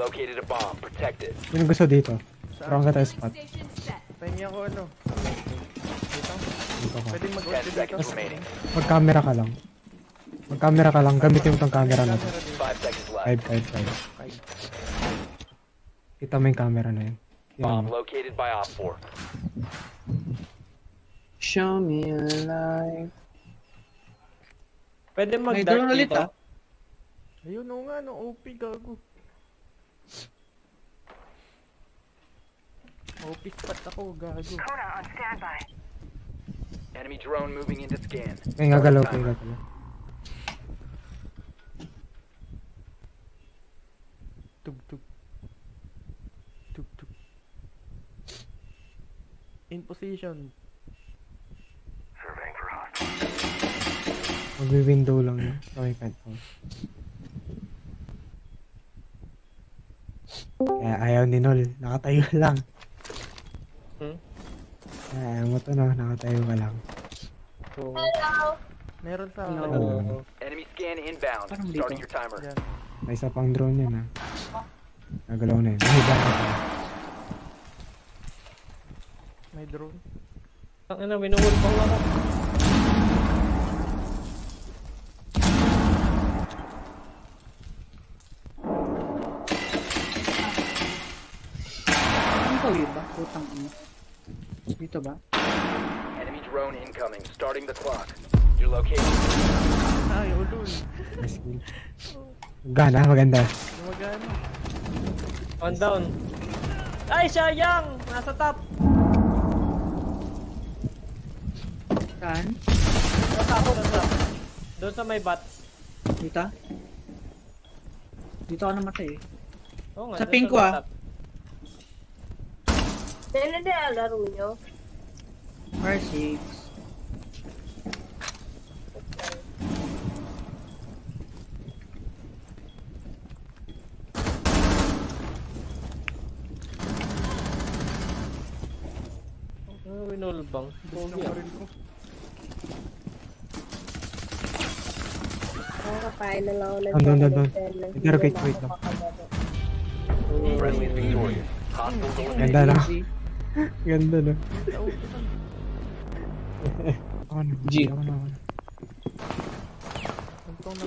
Located a bomb. Protect it. Yung gusto dito. Parang ka tayo spot. Pengi ako ano. Dito. Dito ka. Pwede 10 mag-ulti dito. seconds remaining. Mag-camera ka lang. Mag-camera ka lang. Gamitin mo tong camera natin. 5 seconds left. 5. Kita mo yung camera na yun. Bomb located by Op 4. Show me a life. Pwede May drone mag-dark ulit dito. Ayun o nga, no OP gago. OP spot ako, gago. Enemy drone moving into scan. Kaya gagalaw, kaya gagalaw. Tug-tug. Tug-tug. In position. Magwi-window lang yun. Okay, penthouse. Kaya ayaw ni Nol. Nakatayo lang. Kaya ayaw mo to no. Nakatayo ka lang. Meron sa Hello. Enemy scan inbound. Parang dito. Starting your timer. Yan. May isa pang drone yun ha. Nagalaw na yun. Ay, bakit na? May drone. Ang ina, winuwal pang ako. Ang tawid ba? Putang ina. Dito ba? Enemy drone incoming. Starting the clock. Your location. Ay, ulul. Nice kill. Gana, maganda. Gumagana. One down. Ay, sayang! Nasa top. Saan? Nasa ako, nasa. Doon sa may bat. Dito? Dito ka namatay eh. Oo nga, Sa doon pink ko, may ah. top. Ano na laro nyo? R6. Winul bang? Gusto ko rin ko. Nakakapain na lang ako ng Andun. Pero wait lang. Friendly is victorious. Hostiles eliminated. Ganda no? Easy. Ganda no? Ako na. G. Ako na. Tuntong na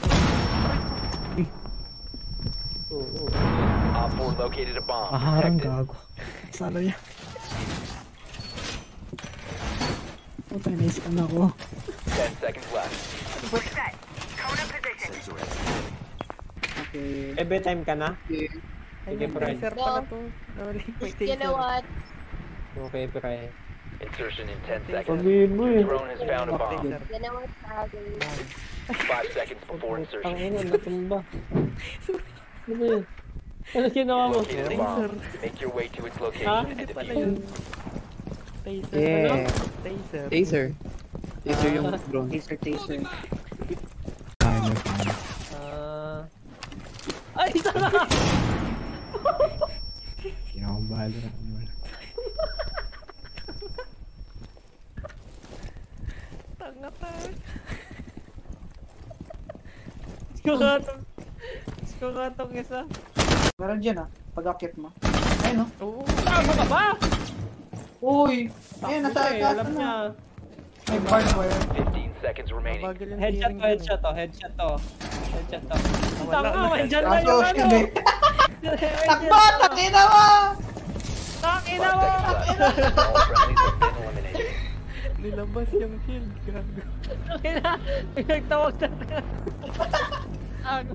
Op 4 located a bomb. Paharang Protect it. gago. Salo niya. Puta, na-scan ako. 10 seconds left. Okay. Every time ka na? Okay. Sige, pre. Taser pala to. May You know taser. what? Okay, pre. Insertion in 10 seconds. Sabihin mo eh. Drone has found a bomb. Taser. You know what? Sabi. 5 seconds before Ang insertion. ina, natumba. Ano ba yun? Ano ginawa mo? Located a bomb. Make your way to its location and Hindi pala defuse yun. it. Taser. Yeah. Ano? Taser. Taser. Taser yung drone. Taser, taser. Ano? Ay, isa na! Kinakabalo na kami wala. Tanga pa. Skukatong isa. Meron dyan ah. Pag-akit mo. Ayun no? Oo. Tama ka ba? Uy! Ayun, nasa Okay, atas alam na. niya. May barbed wire. 15 seconds remaining. Bagal yung Headshot hearing to, ko eh. headshot to, headshot to. Headshot to. Wala Tanga, na. may dyan na Kaso, yung ano. hindi. Takbo! Takina mo! Takina 5 mo! seconds left. All friendlies have been eliminated. Nilabas yung shield. Gago. Takina! May nagtawag na. Ako.